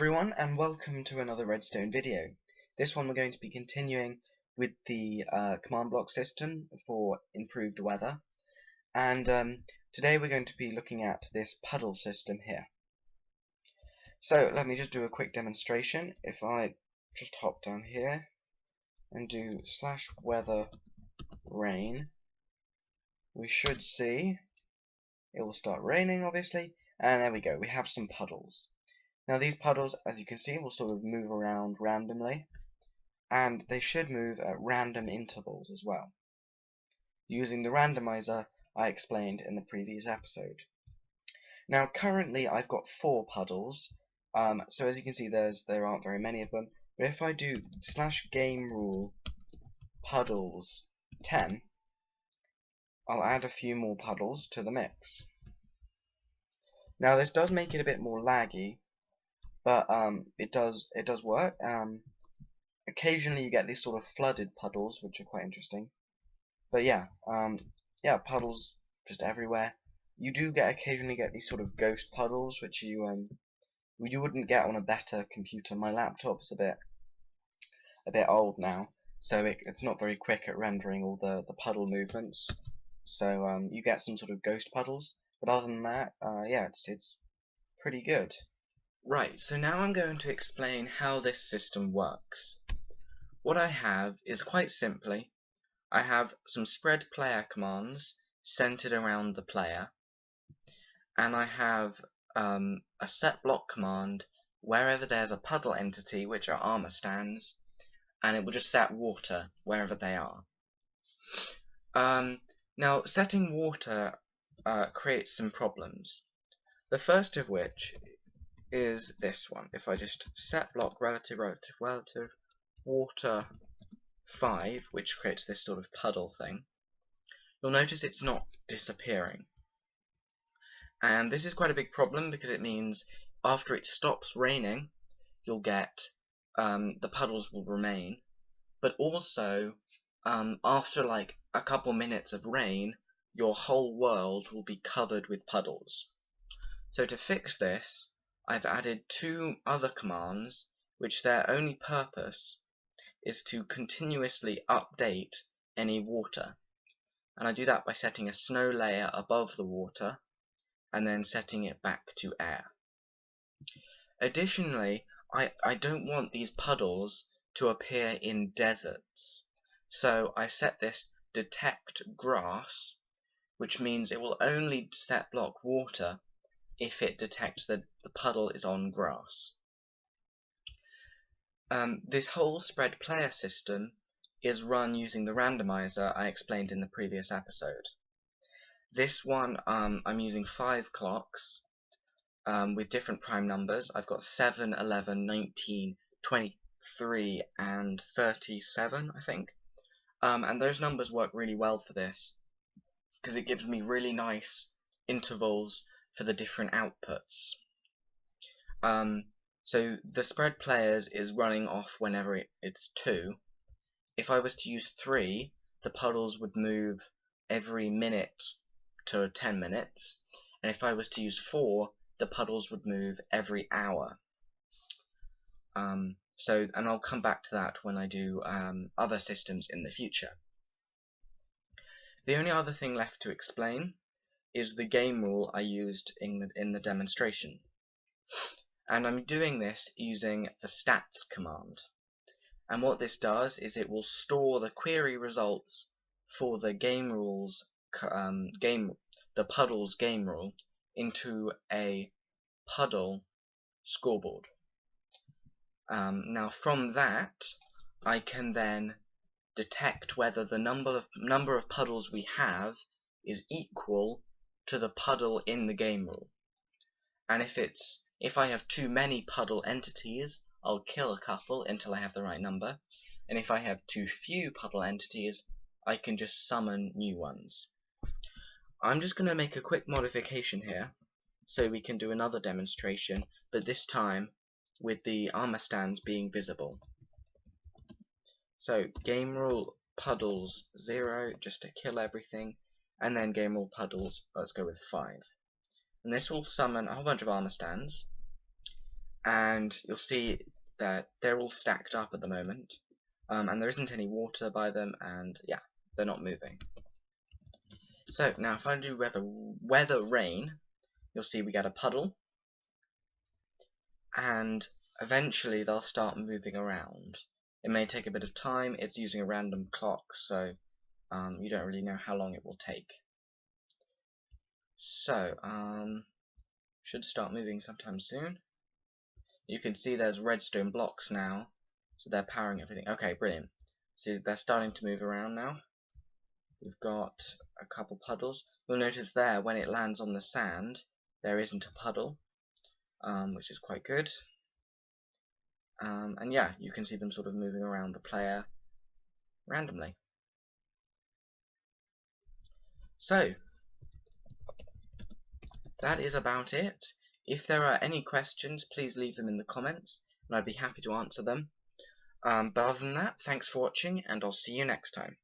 everyone, and welcome to another Redstone video. This one we're going to be continuing with the command block system for improved weather, and today we're going to be looking at this puddle system here. So let me just do a quick demonstration. If I just hop down here and do /weather rain, we should see it will start raining, obviously, and there we go, we have some puddles. Now these puddles, as you can see, will sort of move around randomly, and they should move at random intervals as well, using the randomizer I explained in the previous episode. Now currently I've got 4 puddles, so as you can see there aren't very many of them, but if I do /gamerule puddles 10, I'll add a few more puddles to the mix. Now this does make it a bit more laggy, but it does work. Occasionally you get these sort of flooded puddles, which are quite interesting. But yeah, puddles just everywhere. You do occasionally get these sort of ghost puddles, which you wouldn't get on a better computer. My laptop's a bit old now, so it's not very quick at rendering all the puddle movements. So you get some sort of ghost puddles, but other than that, yeah, it's pretty good. Right, so now I'm going to explain how this system works. What I have is quite simply, I have some spread player commands centered around the player, and I have a set block command wherever there's a puddle entity, which are armor stands, and it will just set water wherever they are. Now setting water creates some problems. The first of which is this one. If I just set block relative water 5, which creates this sort of puddle thing, you'll notice it's not disappearing. And this is quite a big problem because it means after it stops raining, you'll get the puddles will remain, but also after like a couple minutes of rain, your whole world will be covered with puddles. So to fix this, I've added 2 other commands which their only purpose is to continuously update any water. And I do that by setting a snow layer above the water and then setting it back to air. Additionally, I don't want these puddles to appear in deserts. So I set this detect grass, which means it will only set block water if it detects that the puddle is on grass. This whole spread player system is run using the randomizer I explained in the previous episode. This one, I'm using 5 clocks with different prime numbers. I've got 7, 11, 19, 23, and 37, I think. And those numbers work really well for this because it gives me really nice intervals for the different outputs. So the spread players is running off whenever it's 2. If I was to use 3, the puddles would move every minute to 10 minutes, and if I was to use 4, the puddles would move every hour. And I'll come back to that when I do other systems in the future. The only other thing left to explain is the game rule I used in the demonstration. And I'm doing this using the stats command. And what this does is it will store the query results for the the puddles game rule into a puddle scoreboard. Now from that, I can then detect whether the number of puddles we have is equal to the puddle in the game rule. And if I have too many puddle entities, I'll kill a couple until I have the right number, and if I have too few puddle entities, I can just summon new ones. I'm just going to make a quick modification here so we can do another demonstration, but this time with the armor stands being visible. So game rule puddles 0 just to kill everything, and then game rule puddles, let's go with 5. And this will summon a whole bunch of armor stands. and you'll see that they're all stacked up at the moment, and there isn't any water by them, and yeah, they're not moving. So now if I do weather rain, you'll see we get a puddle, and eventually they'll start moving around. It may take a bit of time. It's using a random clock, so you don't really know how long it will take. So should start moving sometime soon. You can see there's redstone blocks now, so they're powering everything. Okay, brilliant. See, they're starting to move around now. We've got a couple puddles. You'll notice there, when it lands on the sand, there isn't a puddle, which is quite good. And yeah, you can see them sort of moving around the player randomly. So, that is about it. If there are any questions, please leave them in the comments, and I'd be happy to answer them. But other than that, thanks for watching, and I'll see you next time.